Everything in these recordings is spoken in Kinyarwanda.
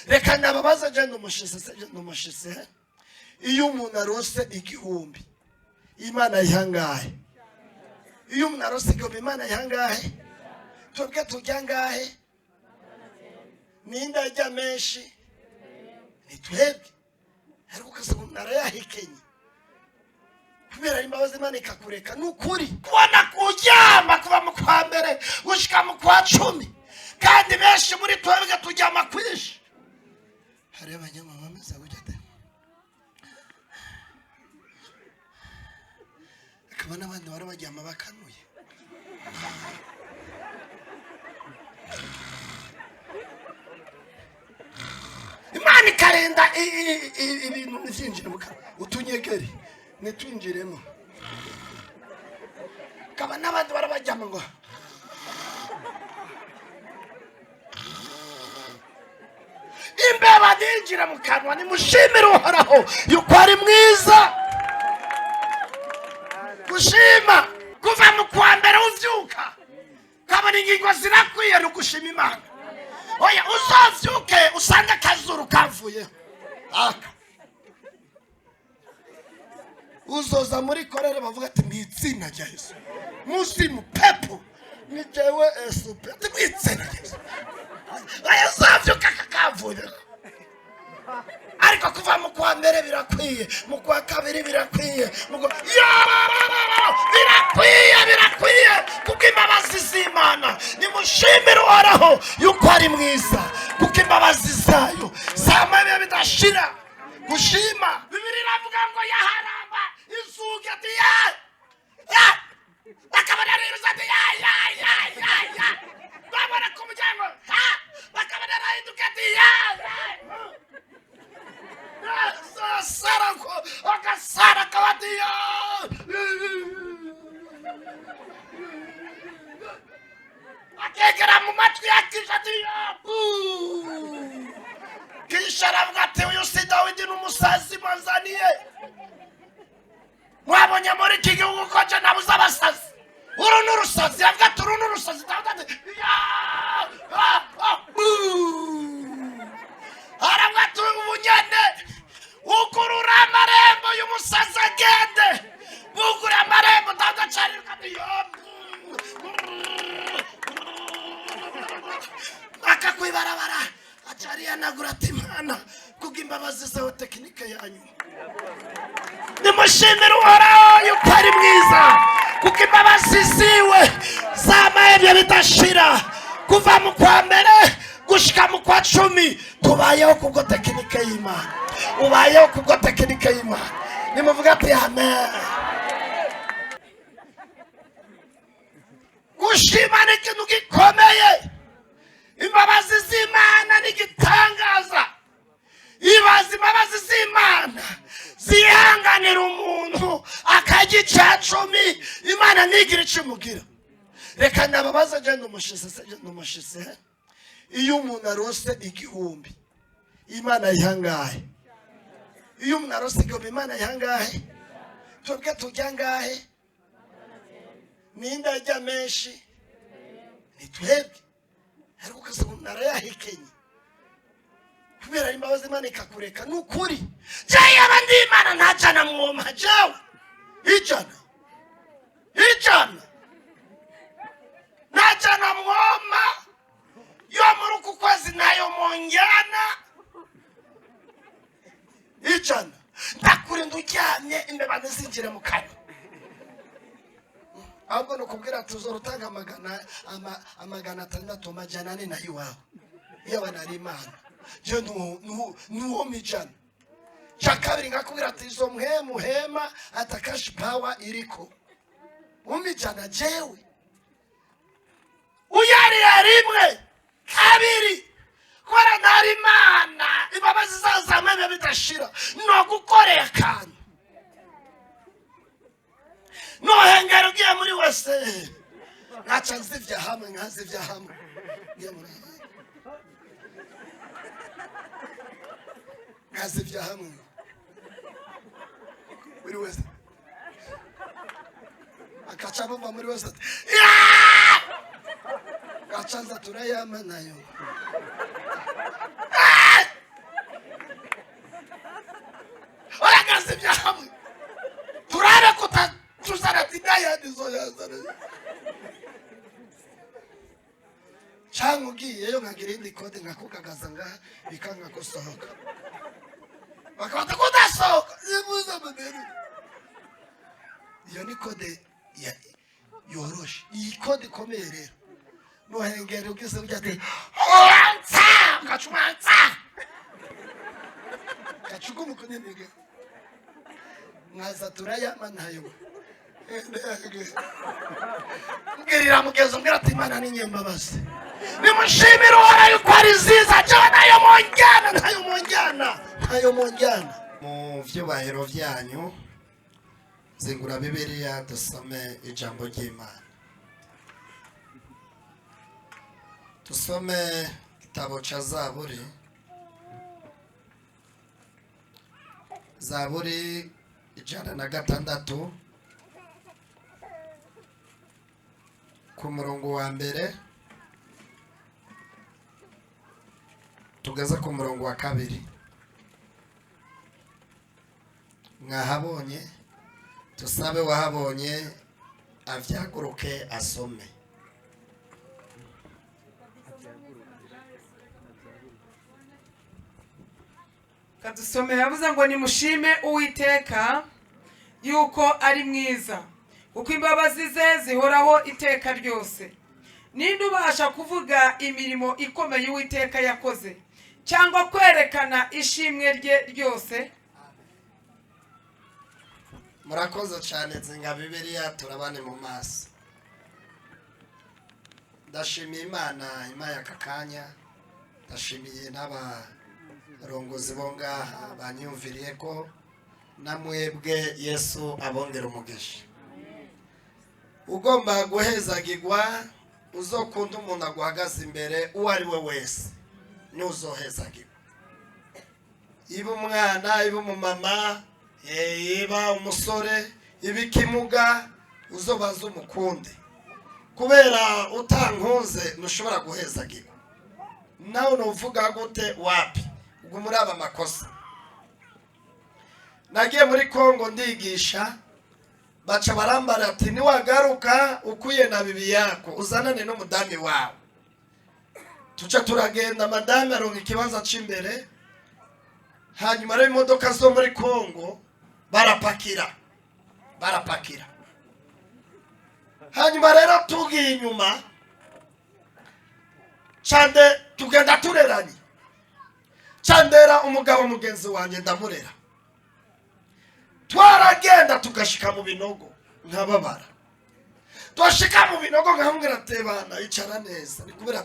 reka nababaza je ndumushise iyo umuntu arose igihumbi Imana yihangahe iyo umuntu arose igihumbi Imana yihangahe twebwe tujya ngahe ninda ajya menshi ni twebwe ariko umuntu arayahekenye kubera imbabazi Imana ikakureka nukuri kubona kujyama kuva mu kwa mbere gushika mu kwa 10 kandi benshi muri twebwe tujyama kwishi hari abanyamama bameze gutya akaba n'abandi barabajyama bakanuye Imana ikarenda ibintu byinjira mu kanwa utunyegeri nitwinjiremo akaba n'abandi barabajyama ngo imbeba ninjira mu kanwa nimushimire Uhoraho yuko ari mwiza gushima kuva mu kwa mbere uvyuka kabona ingingo zirakwiye no gushima Imana oya uzovyuke usanga akazuru kavuye aka uzoza muri korere bavuga ati mwitsina rya Yesu musimu pepo ni jewe esupe ati mwitsina rya Yesu aya uzovyuka kakavuye ariko kuva mu kwa mbere birakwiye mu kwa kabiri birakwiye birakwiye kuko imbabazi z'Imana nimushimire Uhoraho yuko ari mwiza kuko imbabazi zayo zamaye bidashira gushima Bibiliya iravuga ngo yaharamba izuga ati ya bakabona rero ati ya babona ku muryango bakabona rahinduka ati ya Sarako akasara kawadia akegera mu matwi yakishatiya kisharavuga ati uyu si Dawidi n'umusazi manzaniye mwabonye muri iki gihugu ko je nabuze abasazi uru n'urusazi avuga ati uru n'urusazi Dawidi aravuga ati ubunyene ukurura amarembo y'umusazi agende bugura amarembo Dawidi acariruka akakwibarabara acariyanagura ati Imana kubwo imbabazi zawe tekinike yanyu nimushimire Uhoraho yuko ari mwiza kuko imbabazi ziwe zamaye bidashira kuva mu kwa mbere gushika mu kwa 10 tubayeho kubwo tekinike y'Imana ubayeho kubwo tekinike y'Imana nimuvuga ati amen gushima ni ikintu gikomeye imbabazi z'Imana ni gitangaza ibazi imbabazi z'Imana zihanganira umuntu akagica 10 Imana nigira ikimugira reka nababaza je ndumushise iyo umuntu arose igihumbi Imana yihangahe iyo umuntu arose igihumbi Imana yihangahe twebwe tujya ngahe ninda ajya menshi ni twebwe ariko umuntu arayahekenye kubera imbabazi Imana ikakureka nukuri jaye abandi Imana ntacana mwoma jawe ijana ntacana mwoma yo muri uku kwezi nayo monjana ijana ndakurinda uryamye imbeba zinjire mu kanwa ahubwo nukubwira tuzorutanga amagana 6 amajana 4 na iwawe iyo banari Imana je nuwo mijana chakabiri ngakubwira ati izo muhema atakashi power iriko umijana jewe uyari yarimwe kabiri kora nari Imana imbabazi zazamwe bidashira no gukorera akantu no hengero giye muri wese naca nzivya hamwe nkazivya hamwe nkazivya hamwe muri wese akaca bomba muri wese gacanza turayama nayo turazimya hamwe turare kutatuzana tinayandi zo yazana cyangwa ugiyeyo nkagira indi kode nkakugagaza ngaha bikanga gusohoka bakabata kudasohoka ibuze mbere iyo ni kode yoroshe iyi kode ikomeye rero nohengere ugeze ujya ati onsa kachumansa kachugumu kunyenege mwaza turayama nayo mbwirira mugezo mbwira ati Imana ni nyembabazi nimushimire uhora yuko ari nziza cyane ntayo monjyana mu vyubahiro vyanyu zingura Bibiliya dusome ijambo ry'Imana. Tusome kitabu cha Zaburi 106 ku murongo wa mbere tugeze ku murongo wa kabiri. Mwahabonye tusabe wahabonye avyaguruke asome. Kadusome yavuze ngo nimushime Uwiteka yuko ari mwiza kuko imbabazi ze zihoraho iteka ryose. Ninde ubasha kuvuga imirimo ikomeye Uwiteka yakoze cyangwa kwerekana ishimwe rye ryose? Murakoze cyane zinga Bibiliya turabane mu maso. Ndashimiye Imana aka kanya, ndashimiye n'abarongozi bo ngaha banyumviriye ko namwebwe Yesu abongera umugisha. Ugomba guhezagirwa uzokunda umuntu aguhagaze imbere uwo ari we wese nuzohezagirwa. Iba umwana, iba umumama, iba umusore, iba ikimuga, uzobaza umukunde. Kubera utankunze ntushobora guhezagirwa. Nawe nuvuga gute wapi? Ubwo muri aba makosa. Nagiye muri Kongo ndigisha, baca barambara ati niwagaruka ukuye na bibi yako uzanane n'umudami wawe. Tuca turagenda madame aronka ikibanza c'imbere. Hanyuma rero imodoka zo muri Kongo barapakira. Hanyuma rero tugiye inyuma Chande tugenda tureranye. Chandera umugabo mugenzi wanjye ndamurera. Twaragenda tugashika mu binogo nkababara. Twashika mu binogo nkambwira atebana icara neza. Ni kubera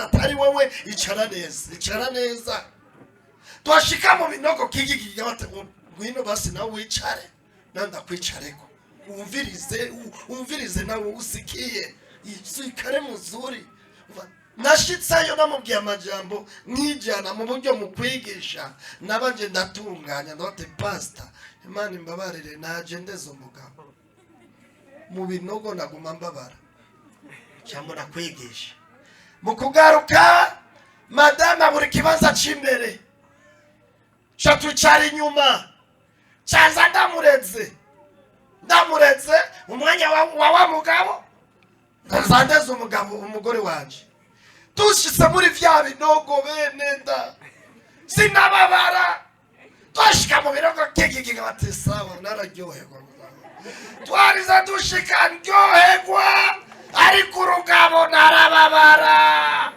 atari wewe icara neza. Twashika mu binogo kigigiga bate ngwino basi nawe wicare nanda kwicareko. Umvirize nawe usikiye ikare muzuri. Nashitsayo namubwiye amajambo nkijana mu buryo mu kwigisha nabanje ndatunganya ndote pastor Imana imbabarire naje ndezo mugabo mu binogo naguma mbabara cyangwa nakwigisha mu kugaruka madama buri kibanza c'imbere cyatucara inyuma cyanza ndamureze umwanya wa mugabo ndazandeze umugabo umugore wanje tushitse muri vya binogo bene nda sinababara twashika mu binogo kigigiga batisawa nararyoherwa twariza dushika ndyoherwa ariko urugabo narababara.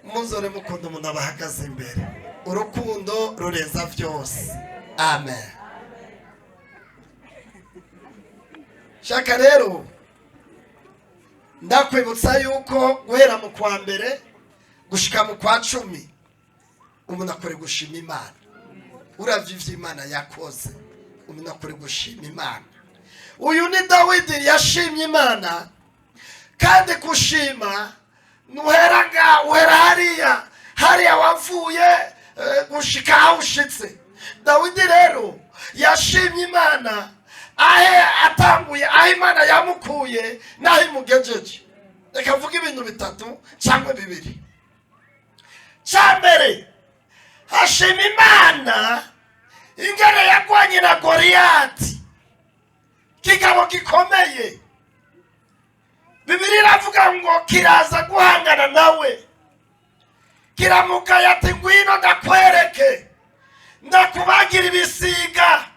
Muzore mukunda umuntu abahagaze imbere, urukundo rureza vyose. Amen. Shaka rero ndakwibutsa yuko guhera mu kwa mbere gushika mu kwa 10 umuntu akore gushima Imana. Uravye ivyo Imana yakoze umuntu akore gushima Imana. Uyu ni Dawidi yashimye Imana kandi kushima uhera hariya wavuye gushika aho ushitse. Dawidi rero yashimye Imana atanguye aho Imana yamukuye naho imugejeje. Reka mvuge ibintu bitatu cyangwa bibiri. Cyambere ashima Imana ingene yagwanye na Goliyati, kigabo gikomeye. Bibiliya iravuga ngo kiraza guhangana nawe, kiramugaya ati ngwino ndakwereke, ndakubagira ibisiga.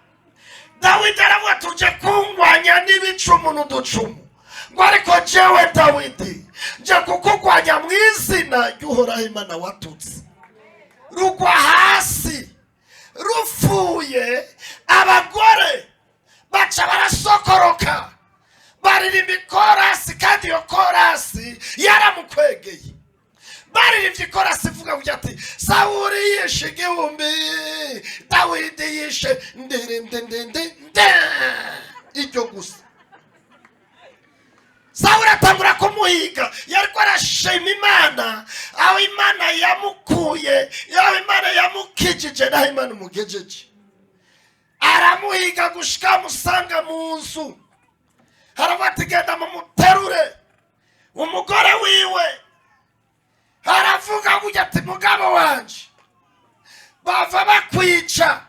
Dawidi aravuga tuje kungwanya n'ibicumu n'uducumu, ngo ariko jewe Dawidi nje kukugwanya mu izina ry'Uhoraho Imana watutse. Rugwa hasi rufuye, abagore baca barasokoroka baririmba ikorasi, kandi iyo korasi yaramukwegeye. Baririmbye ikorasi ivuga ngo ati Sawuli yishe igihumbi, Dawidi yishe ndende. Iryo gusa. Sawuli atangura kumuhiga, yariko arashima Imana aho Imana yamukuye, aho Imana yamukijije naho Imana umugejeje. Aramuhiga gushika musanga mu nzu, haravuga ati genda mumuterure. Umugore wiwe haravuga ngo ati mugabo wanje bava bakwica,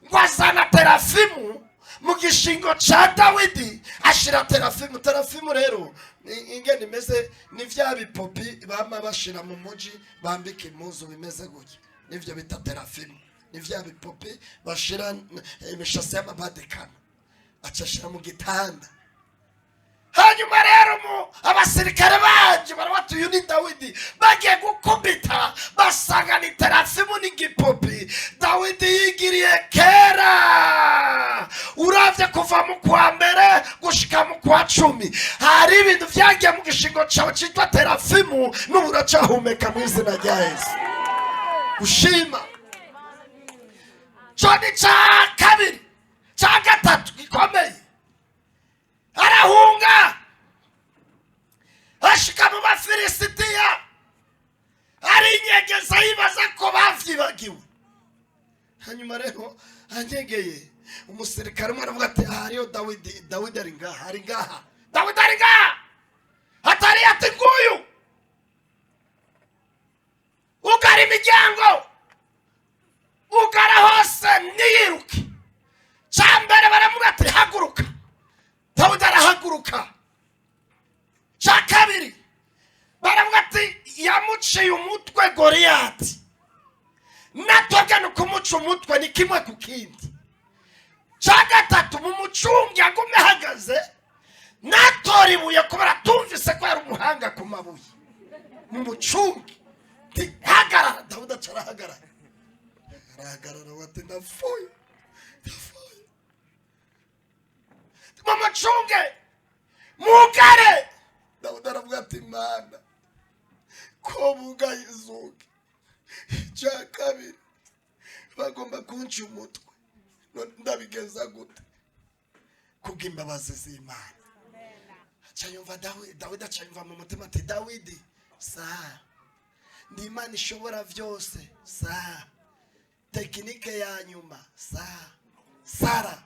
ngo azana terafimu mu gishingo ca Dawidi, ashira terafimu. Terafimu rero ingene imeze ni vya bipopi bama bashira mu muji bambika impuzu bimeze gutya, nivyo bita terafimu. Ni vya bipopi bashira imishasi y'amabadekano, acashira mu gitanda. Hanyuma rero abasirikare banje barawati uyu ni Dawidi, bagiye gukubita basanga ni terafimu n'igipopi. Dawidi yigiriye kera, uravye kuva mu kwa mbere gushika mu kwa 10 hari ibintu vyagiye mu gishingo cawe citwa terafimu, n'ubu uracahumeka mu izina rya Yesu. Ushima coni ca kabiri ca gatatu gikomeye, arahunga ashika mu Bafilisitiya, arinyegeza yibaza ko bavyibagiwe. Hanyuma rero anyegeye umusirikare umwe aravuga ati hariyo Dawidi ari ngaha, Dawidi ari ngaha. Atari ati nguyu ugara imiryango, ugara hose niyiruke. Cambere baravuga ati haguruka. Dawidi arahaguruka. Ca kabiri baravuga ati yamuciye umutwe Goliyati, natwebwe no kumuca umutwe ni kimwe ku kindi. Ca gatatu mu mucungi agume ahagaze, natora ibuye kubera tumvise ko yari umuhanga ku mabuye. Mu mucungi hagarara, Dawidi acarahagarara. Arahagarara wati ndapfuye. Mu mucunge mugare, Dawidi aravuga ati Mana ko bugaye izuke. Ca kabiri bagomba kunca umutwe, ndabigeza gute? Kubw'imbabazi z'Imana. Acayumva Dawidi acayumva mu mutima ati Dawidi ndi Imana ishobora vyose, tekinike ya nyuma Sara.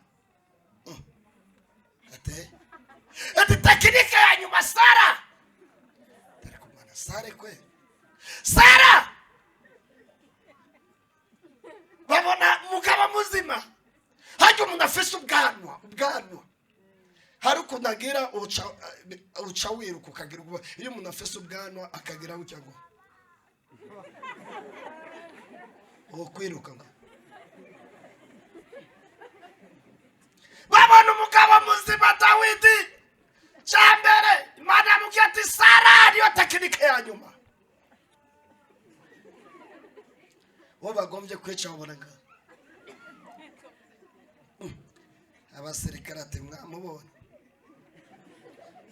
Ati tekinike ya nyuma Sara. Tarakumana Sara kwe. Sara! Babona mugaba muzima. Hajyo umuntu afise ubwanwa. Hari ukunagira uca wiruka ukagira ubwo. Iyo umuntu afise ubwanwa akagira ucyago. Kwiruka ngo. Babona umugabo muzima Dawidi. Cambere Imana amubwira ati Sara niyo tekinike ya nyuma. Wo bagombye kwica babona. Abasirikare ati mwamubona.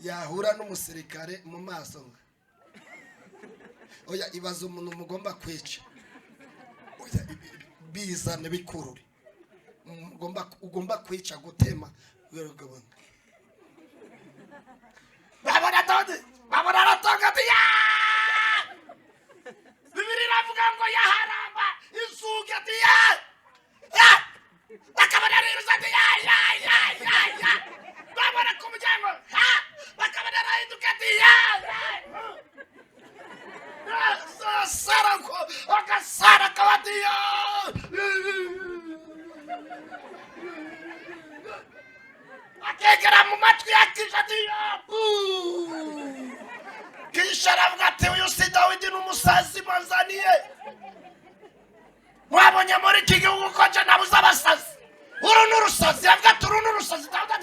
Yahura n'umusirikare mu maso nga. Oya ibaza umuntu mugomba kwica. Oya bizane bikurure. Ugomba kwica gutema. Babona Dawidi, babona aratonga ati Bibiliya iravuga ngo yaharamba isuka ati bakabona rero ati babona ku muryango bakabona arahinduka ati Sara ko akasara kabati musazi mwanzaniye mwabonye muri iki gihugu ko je nabuze abasazi uru n'urusazi yavuga ati uru n'urusazi aravuga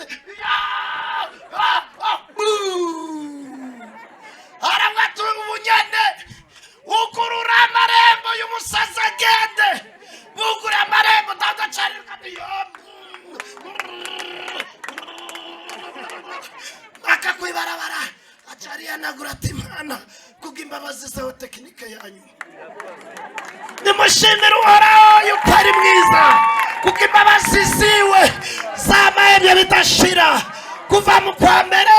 ati ubunyene ukurura amarembo y'umusazi agende bugura amarembo utadacarirwa akakwibarabara acariyanagura ati Imana kubw'imbabazi zawe tekinike yanyu nimushimire uhoraho yuko ari mwiza kuko imbabazi ziwe zamahebye bidashira kuva mu kwa mbere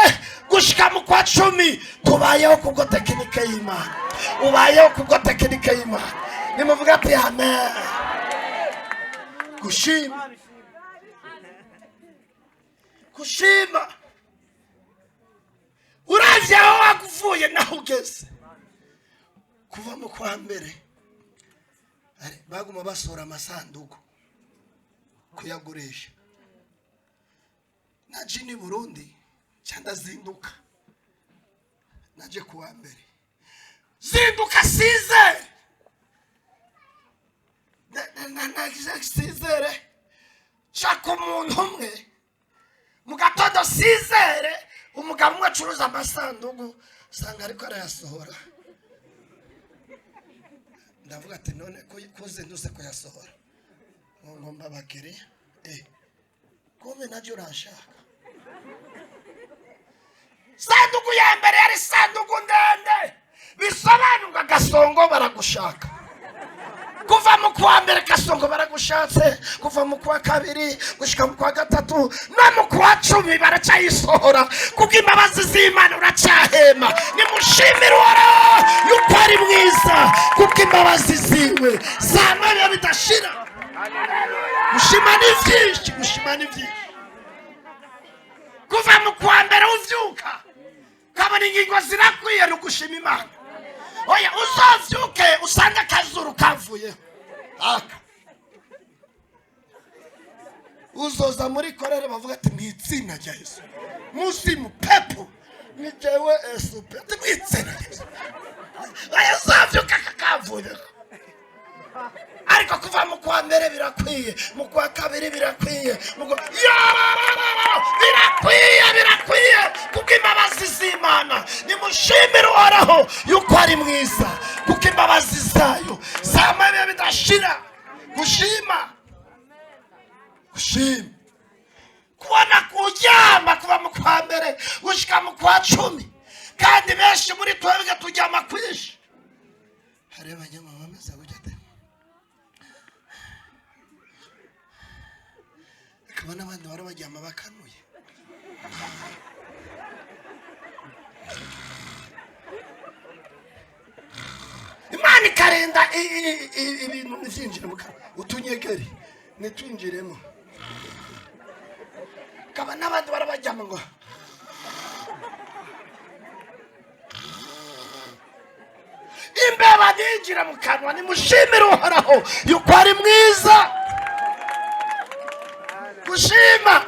gushika mu kwa 10 tubayeho kubwo tekinike y'Imana ubayeho kubwo tekinike y'Imana nimuvuga ati amen kushima uravye aho wakuvuye naho ugeze kuva mu kwa mbere baguma basora amasanduku kuyagurisha naje ni Burundi cyanda zinduka naje kuwa mbere zinduka size sizere chako umuntu umwe mu gatondo sizere umugabo umwe acuruza amasanduku usanga ariko arayasohora ndavuga ati none koze nduse kuyasohora ngomba bakiri kome naje urashaka sanduku ya mbere yari sanduku ndende bisobanurwa Gasongo baragushaka kuva mu kwa mbere Gasongo baragushatse kuva mu kwa kabiri gushika mu kwa gatatu no mu kwa 10 baracayisohora kuko imbabazi z'Imana uracyahema nimushimire uhoraho yuko ari mwiza kuko imbabazi ziwe zamahebye bidashira gushima ni byinshi kuva mu kwa mbere uvyuka kabona ingingo zirakwiye no gushima Imana oya uzovyuke usanga akazuru kavuye aka uzoza muri korere bavuga ati mwitsina rya Yesu musimu pepo ni jewe esupe ati mwitsina Yesu aya uzovyuka kakavuye ariko kuva mu kwa mbere birakwiye mu kwa kabiri birakwiye birakwiye kuko imbabazi z'Imana nimushimire uhoraho yuko ari mwiza kuko imbabazi zayo zamahebye bidashira gushima kubona kuryama kuva mu kwa mbere gushika mu kwa 10 kandi benshi muri twebwe turyama kwishi hari abanyamama bameze gutya akaba n'abandi barabaryama bakanuye Imana ikarinda ibintu bizinjira mu kanwa utunyegeri nitwinjiremo akaba n'abandi barabaryama ngo imbeba ninjira mu kanwa nimushimire uhoraho yuko ari mwiza gushima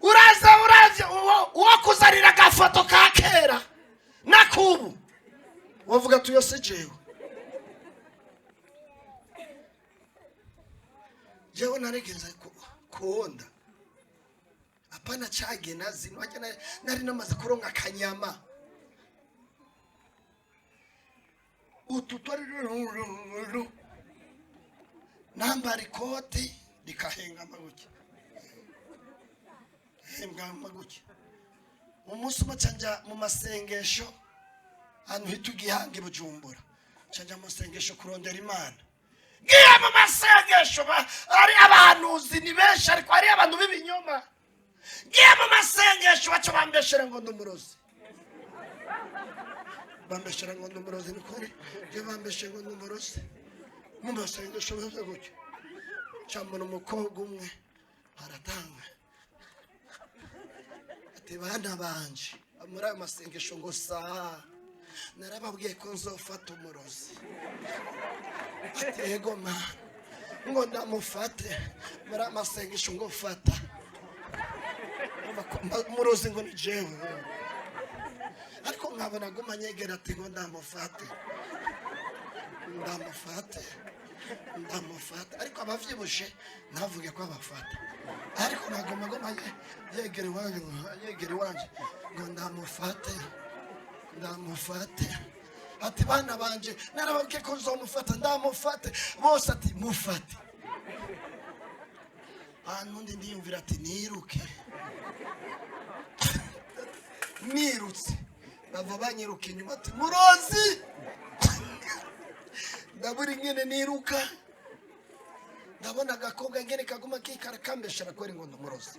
uraza uwo kuzanira agafoto ka kera nakubu wavuga tuyose jewe naregeza kuonda apana chage nazi nari namaze kuronka akanyama ututori nambara ikoti rikahenga amaguki hembwa amaguki umunsi umwe canja mu masengesho hano hitugihanga i Bujumbura canja mu masengesho kurondera Imana ngiye mu masengesho ari abahanuzi ni benshi ariko ari abantu b'ibinyoma ngiye mu masengesho baca bambeshera ngo ndumurozi bambeshera ngo ndumurozi ni kuri je bambeshera ngo ndumurozi mu masengesho baza gutyo cyambona umukobwa umwe aratanga ati bana banje muri ayo masengesho ngo saa narababwiye ko nzofata umurozi ati yego ma ngo ndamufate muri ayo masengesho ngo fata umurozi ngo ni jewe ariko nkabona guma nyegera ati ngo ndamufate ariko abavyibushe ntavuge ko abafata ariko nagoma yegere wanje ngo ndamufate ati bana banje narababwiye ko nzomufata ndamufate bose ati mufate nundi ndiyumvira ati niruke nirutse bava banyiruka inyuma ati murozi ndabura ingene niruka ndabona agakobwa ngene kaguma kikara kambeshera kweri ngo ndumurozi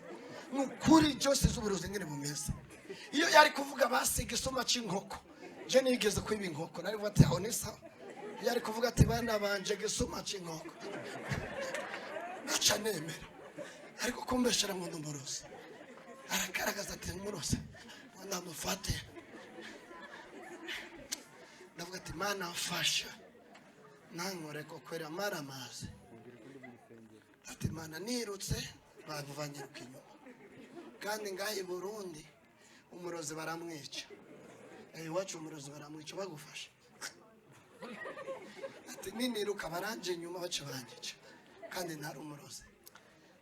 nukuri byose z'uburozi ngene bumeze iyo yari kuvuga basiga isoma c'inkoko je nigeze kwiba inkoko nari vuga ati aho ni sawa yari kuvuga ati bana banje gisoma c'inkoko naca nemera ariko kumbeshera ngo ndumurozi aragaragaza ati ndumurozi ndamufate ndavuga ati mana mfasha nankore ko kwera maramaze ati mana nirutse bavuvanyiruka inyuma kandi ngahe Burundi umurozi baramwica iwacu umurozi baramwica bagufasha ati niniruka baranje inyuma bace banyica kandi ntari umurozi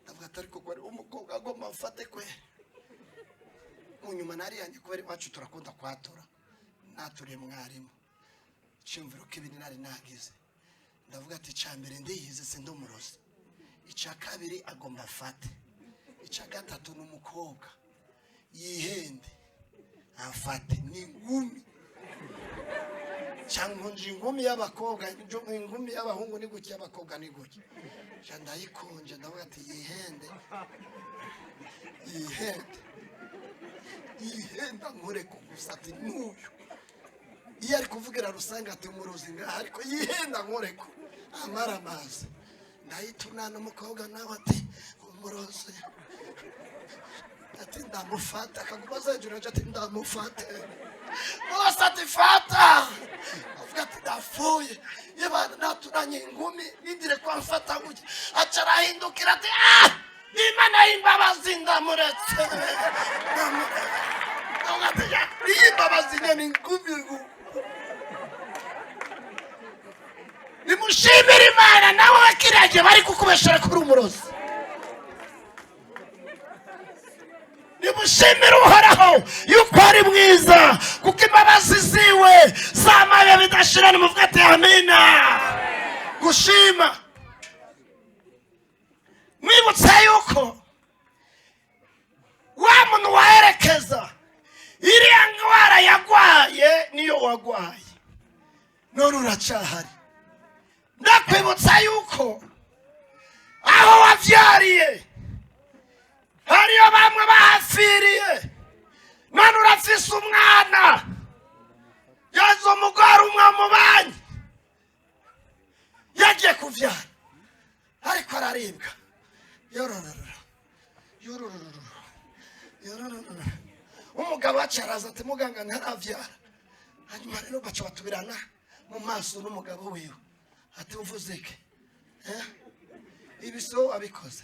ndavuga ati ariko kwari umukobwa agomba mfate kwe mu nyuma nari yanjye kubera iwacu turakunda kwatura naturiye mwarimu cyumviro k'ibindi nari nagize ndavuga ati cyambere ndiyize sindi umurozi icya kabiri agomba afate icya gatatu n'umukobwa yihende afate ni ngumi cyangwa ingumi y'abakobwa ingumi y'abahungu ni guki y'abakobwa ni guki ndayikonje ndavuga ati yihende nkore ko gusa ati n'uyu iyo ari kuvugira rusanga ati umurozi ngaha ariko yihenda nkore ko amara amazi ndayitunana umukobwa nawe ati umurozi ati ndamufata akaguma zejura ati ndamufate bose ati fata avuga ati ndapfuye yebana naturanye ingumi nindire kwa mfata gutya aca arahindukira ati Imana y'imbabazi ndamuretse y'imbabazi nyene ingumi nimushimire Imana nawe bakiraje bari kukubeshera kuri umurozi nimushimire Uhoraho yuko ari mwiza kuko imbabazi ziwe zamaye bidashira nimuvuga ati amina gushima mwibutse yuko wa muntu waherekeza iriya ndwara yagwaye niyo wagwaye none uracahari ndakwibutsa yuko aho wavyariye hariyo bamwe bahafiriye none urafise umwana yazo umugore umwe mubanyi yagiye kuvyara ariko araribwa umugabo acaraza ati muganga ntaravyara hanyuma rero baca batubirana mu maso n'umugabo wiwe ati uvuzeke ibi so abikoze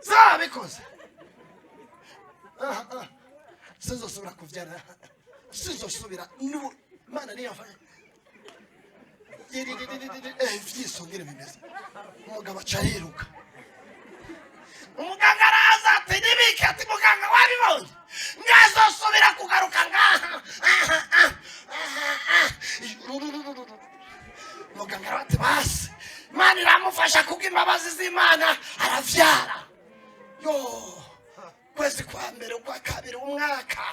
zabikoze sizosubira kuvyara sizosubira Imana niyafanye vyisongere bimeze umugabo aca yiruka umuganga araza ati nibike ati muganga wabibonye ngazosubira kugaruka ngaha muganga ati basi Imana iramufasha kubwo imbabazi z'Imana aravyara kwezi kwa mbere kwa kabiri umwaka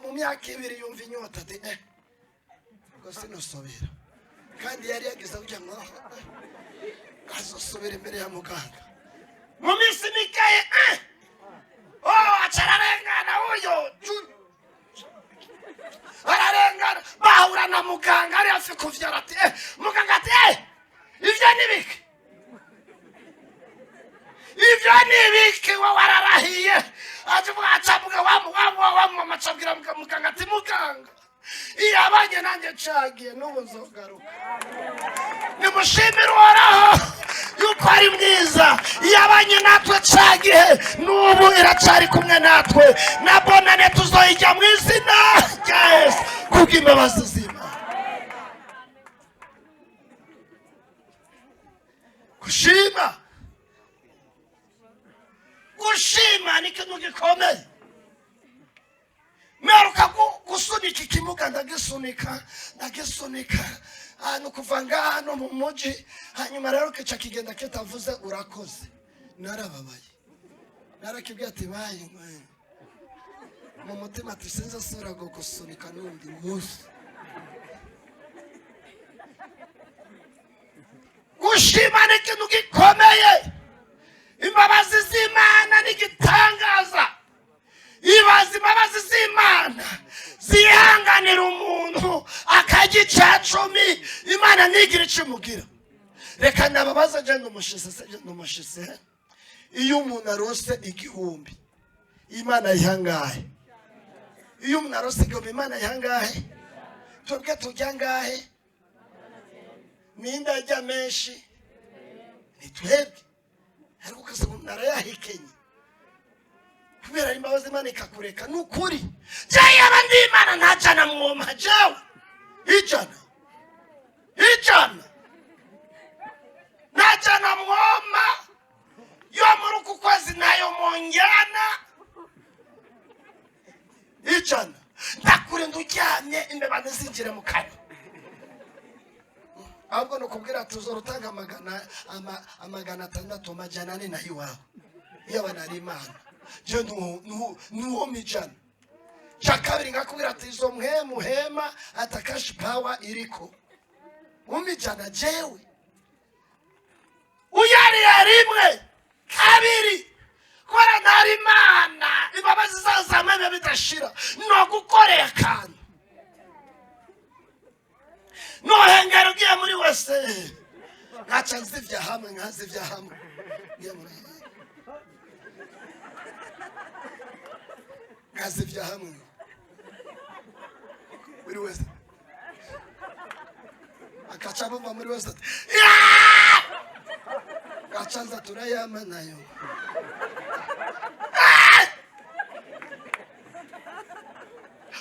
mu myaka ibiri yumva inyota ati ngo sinusubira kandi yari yagize ujya ngo azosubira imbere ya muganga mu minsi mikaye acararengana uyo ararengana bahura na muganga ari hafi kuvyara ati muganga ati ivyo nibiki wowe ararahiye avuga acavuga wa macabwira muganga ati muganga iyo abanye nanjye cagiye n'ubu nzogaruka. Nimushimire Uhoraho yuko ari mwiza. Iyo abanye natwe cagihe n'ubu iracari kumwe natwe, na bonane tuzoyijya mu izina rya Yesu kubw'imbabazi z'Imana. Gushima ni ikintu gikomeye. Meruka gusunika ikimuga ndagisunika ahantu kuva ngahano mu muji, hanyuma rero kica kigenda kitavuze urakoze. Narababaye, narakibwiye ati bayi mu mutima ati sinzi asubira gusunika n'undi munsi. Gushima ni ikintu gikomeye. Imbabazi z'Imana ni igitangaza. Ibaza imbabazi z'Imana zihanganira umuntu akagica 10, Imana ntigira icyo imugira. Reka nababaza je ndumushise iyo umuntu arose 1000 Imana yihangaye. Iyo umuntu arose 1000 Imana yihangaye. Twebwe tujya ngahe? Ninda ajya menshi ni twebwe. Ariko kase umuntu yahikenye kubera imbabazi Imana ikakureka n'ukuri. Jaye abandi Imana ntacana mwoma jawe ijana ntacana mwoma yo muri uku kwezi nayo monjana ijana ndakure ndujyanye imbeba ntizinjire mu kanwa. Ahubwo nukubwira tuzorutanga amagana 600 amajana 4 nayo iwawe iyo banari Imana je nuwo mijana. Chakabiri ngakubwira ati izo muhema atakashi power iriko umijana jewe uyari rimwe kabiri kora nari Imana imbabazi zazamwe bidashira no gukorera kandi nohengera ugiye muri wese nkaca nzivya hamwe nkazivya hamwe muri wese akaca bumva muri wese gacanza turayama nayo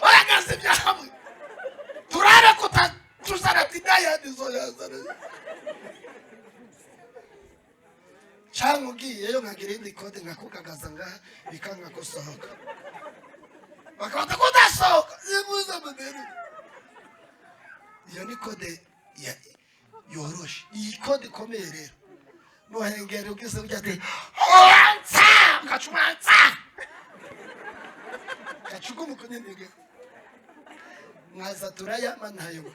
oya nkazivya hamwe turare tuzana tidaya dizoyazana changu giyeyo nkagira indi kode ngakukagaza ngaha bikanga gusohoka bakabata kudasohoka ibuza mbere. Iyo ni kode yoroshe. Iyi kode ikomeye rero nohengera ugize ujya ati onsa kachumansa kachugumu kunyindige mwaza turayama nayo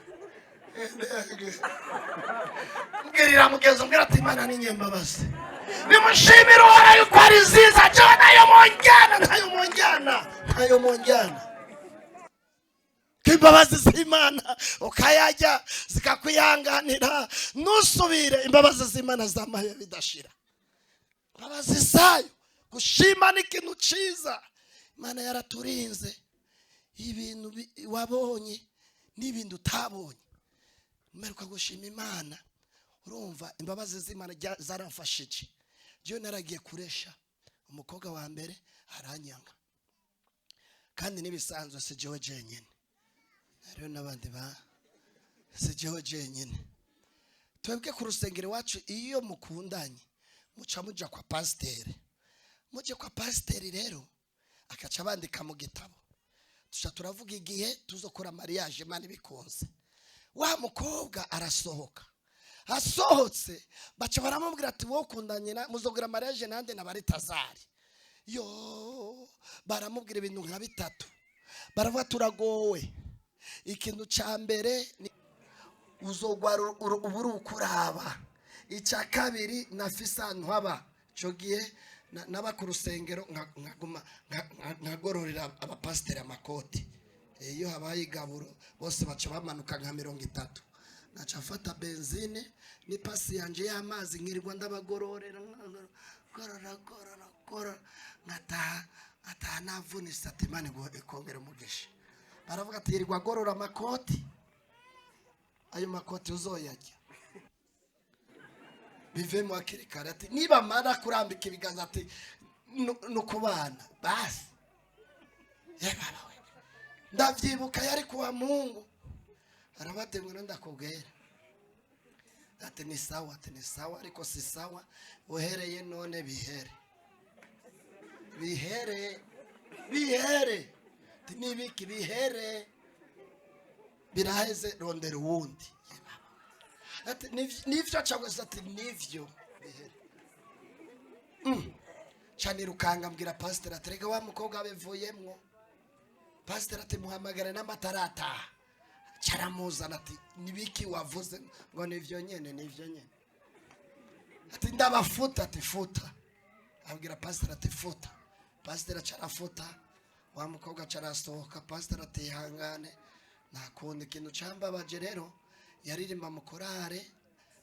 mbwirira mugenzo mbwira ati Imana ni nyembabazi. Nimushimire Uhoraho yuko ari nziza cyane. Nayo monjana imbabazi z'Imana ukayajya zikakwihanganira nusubire. Imbabazi z'Imana zamaye bidashira. Imbabazi zayo gushima ni ikintu ciza. Imana yaraturinze ibintu wabonye n'ibintu utabonye. Mmeruka gushima Imana. Urumva imbabazi z'Imana zarafashije. Je naragiye kuresha umukobwa wa mbere aranyanga kandi nibisanzwe sijewe jenyine, rero nabandi sijewe jenyine. Twebwe ku rusengero wacu iyo mukundanye muca muja kwa pasiteri. Muje kwa pasiteri rero akaca bandika mu gitabo. Tuca turavuga igihe tuzokora mariage Imana bikonze. Wa mukobwa arasohoka. Asohotse baca baramubwira ati wowe ukundanye muzogira mariage nande na Baritazari. Yo baramubwira ibintu nka 3. Baravuga turagowe. Ikintu ca mbere uzogwa uburu ukuraba. Icya kabiri nafisa ntwaba cogiye naba ku rusengero nkagororera abapasiteri amakoti. Iyo habaye igaburo bose baca bamanuka nka 30. Naca fata benzine ni pasi yanje y'amazi nkirirwa ndabagororera ngata navunisa Imana ngo ikongera umugisha. baravuga ati yirirwa agorora amakoti, ayo makoti uzoyajya bivemo hakiri kare. Ati niba mara kurambika ibiganza ati no kubana basi. Ndavyibuka yari kuwa Mungu arabatemwe ndakubwira ati ni sawa, ariko si sawa, uhereye none bihere nibiki bihere biraheze rondera uwundi. Ati nivyo cyangwa ati nivyo bihere. Cyane rukanga mbwira pastor aterega wa mukobwa abevuyemwo. Pastor ati muhamagara n'amatarata. Charamuzana ati nibiki wavuze ngo nivyo nyene. Ati ndabafuta, ati futa. Abwira pastor ati futa. Pastor acharafuta, wa mukobwa acharasohoka. Pastor ati hangane nakundi ikintu cyambabaje rero yaririmba mukorare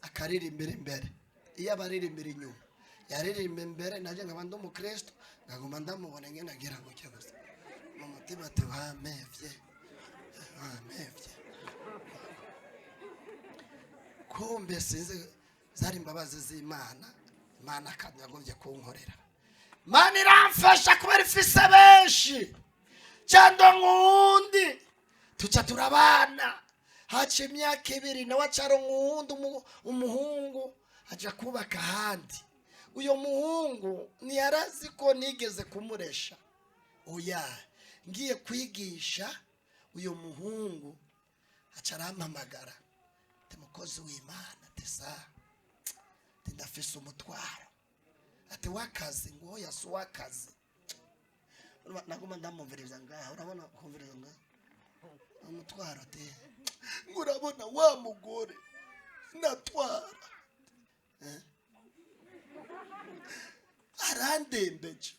akaririmbira imbere, iyo abaririmbira inyuma yaririmba imbere, naje nkabandi umukristo ngaguma ndamubona ngene agira ngo cyose mu mutima ati wamevye kumbe sinzi zari imbabazi z'Imana. Imana kanyagombye kunkorera, Imana iramfasha kubera ifise benshi cyando nkundi tuca turabana. Haca imyaka 2 nawe acaro nkundi umuhungu aja kubaka handi. Uyo muhungu ntiyarazi ko nigeze kumuresha. Oya, ngiye kwigisha uyo muhungu acarampamagara ati mukozi w'Imana tesa ndafise umutwaro ati wakazi ngo yasu wakazi. Naguma ndamumviriza ngaho, urabona kumviriza ngaho umutwaro ati ngurabona wa mugore natwara arandembeje.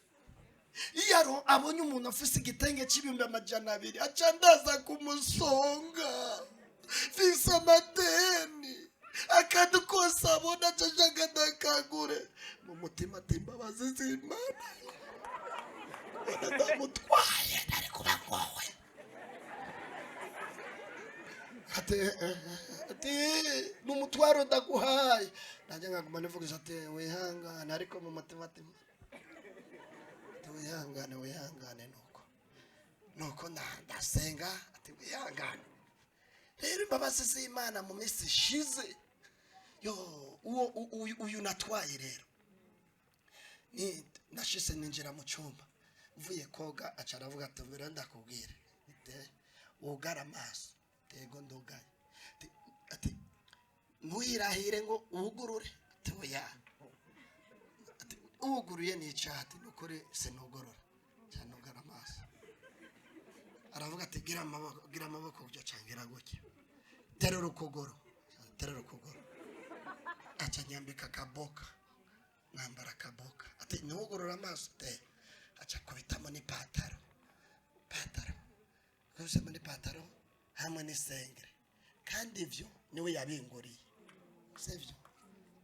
Iyo abonye umuntu afise igitenge cy'ibihumbi 200 aca ndaza kumusonga fise amadeni akadukosa abona acajaga ndakagure mu mutima ati imbabazi z'Imana ndamutwaye ntari kuba ngowe. Ati n'umutwaro ndaguhaye, nanjye nkaguma nivugisha ati wihangane, ariko mu mutima ati wihangane nuko ndasenga ati wihangane. Rero imbabazi z'Imana mu minsi ishize uyu natwaye rero ni nashise ninjira mu cyumba mvuye koga aca aravuga ati mbere ndakubwire ugara amaso tego ndogaye ati ntuhirahire ngo ugurure ati oya ati uguruye ni icati nukuri sinugorora cyane ugara amaso. Aravuga ati gira amaboko byo cangira guke terero kugoro aca nyambika kaboka nambara kaboka ati ntugorora amaso te aca kubitamo ni pataro kubisemo ni pataro hamwe n'isengere, kandi ivyo niwe yabinguriye sivyo.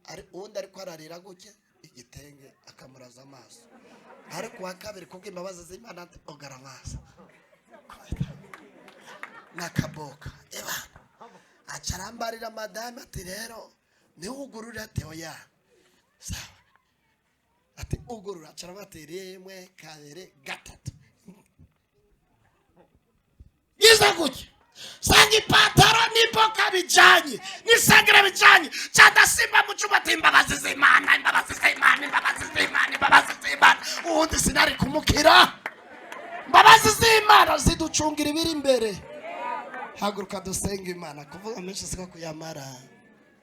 Ari undi ariko ararira guke igitenge akamuraza amaso, ariko wa kabiri kubw'imbabazi z'Imana ogara amaso nakaboka eba acarambarira madame ati rero niwugurura ati oya sawa ati ugurura acarabatera 1 2 3 yiza guke sangi pataro nipoka bijanye nisangire bijanye cyada simba mucuma timbabazi z'Imana undi sinari kumukira. Mbabazi z'Imana ziducungira ibiri imbere. Haguruka dusenga Imana, kuvuga menshi siko kuyamara.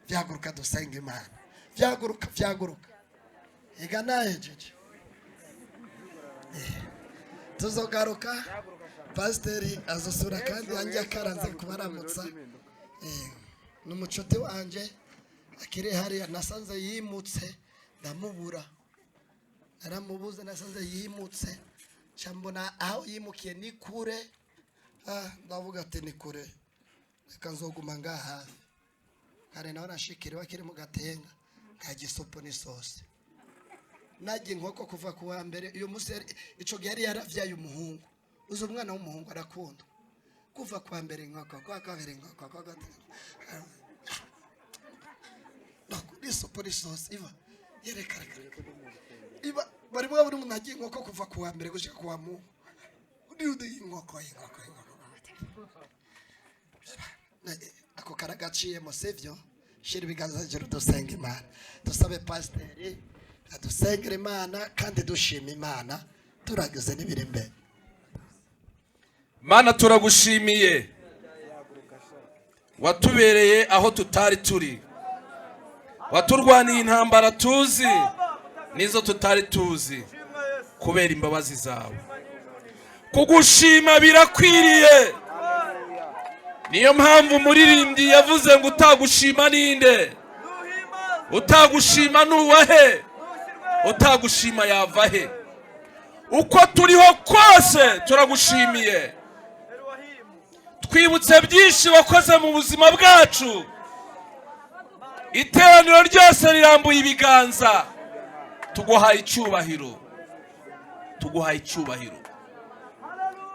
Vyaguruka dusenga Imana, vyaguruka ega nahejeje tuzogaruka. Pasiteri azosura kandi yanjye akaranze kubaramutsa n'umucote wanje akiri hariya nasanze yimutse ndamubura, naramubuze nasanze yimutse cyambona aho yimukiye ni kure. Ndavuga ati ni kure reka nzoguma ngaha kare nawe nashikiriwe akiri mu Gatenga nka gisopo n'isose najye inkoko kuva ku wa mbere. Uyu musi ico gihe yari yaravyaye umuhungu, uzi umwana w'umuhungu arakunda kuva kwa mbere inkoko kwa kabiri inkoko kwa gatatu isopo risosi iva yereka iva bari bwa buri umuntu agiye inkoko kuva kuwa mbere gushika kuwa mu udi inkoko ako karagaciyemo sivyo shira ibiganza jero dusenga Imana dusabe pasiteri adusengera Imana kandi dushima Imana turagize n'ibirembe. Mana turagushimiye watubereye aho tutari turi, waturwaniye intambara tuzi nizo tutari tuzi kubera imbabazi zawe. Kugushima birakwiriye, niyo mpamvu umuririmbyi yavuze ngo utagushima ninde, utagushima nuwahe, utagushima yavahe. Uko turiho kose turagushimiye, twibutse byinshi wakoze mu buzima bwacu. Iteraniro ryose rirambuye ibiganza, tuguhaye icyubahiro, tuguhaye icyubahiro,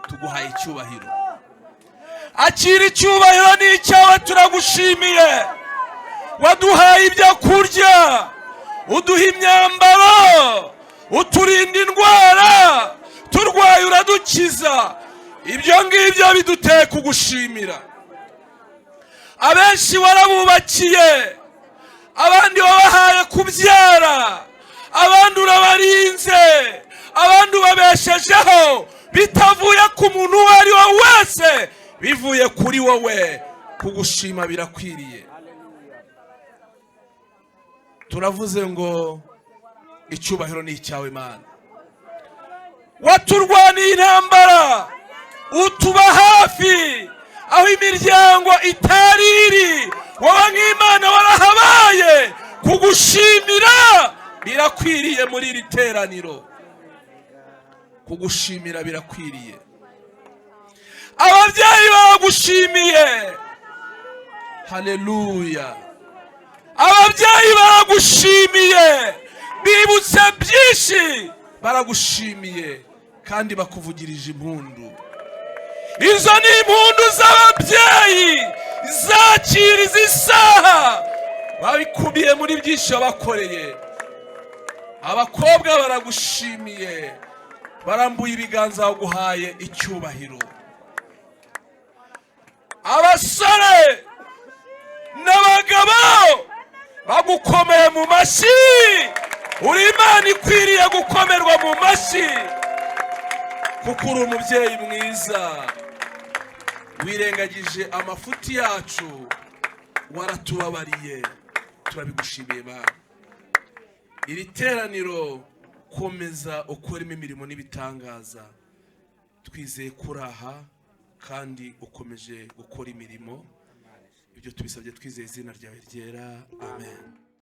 tuguhaye icyubahiro. Akira icyubahiro ni icyawe, turagushimiye. Waduhaye ibyo kurya, uduha imyambaro, uturinda indwara, turwaye uradukiza. Ibyo ngibyo biduteye kugushimira. Abenshi warabubakiye, abandi wabahaye kubyara, abandi urabarinze, abandi ubabeshejeho bitavuye ku muntu uwo ari we wese, bivuye kuri wowe. Kugushima birakwiriye. Turavuze ngo icyubahiro ni icyawe Mana. Waturwaniye intambara, utuba hafi aho imiryango itari iri, wowe nk'Imana warahabaye. Kugushimira birakwiriye muri iri teraniro, kugushimira birakwiriye. Ababyeyi baragushimiye, haleluya. Ababyeyi baragushimiye, bibutse byinshi, baragushimiye kandi bakuvugirije impundu. Izo ni impundu z'ababyeyi zakira izi saha, babikubiye muri byinshi wabakoreye. Abakobwa baragushimiye, barambuye ibiganza baguhaye icyubahiro. Abasore n'abagabo bagukomeye mu mashyi. Uri Imana ikwiriye gukomerwa mu mashyi, kuko uri umubyeyi mwiza. Wirengagije amafuti yacu, waratubabariye, turabigushimiye Mana. Iri teraniro komeza ukoremo imirimo n'ibitangaza, twizeye kuraha kandi ukomeje gukora imirimo. Ibyo tubisabye twizeye izina ryawe ryera, amen.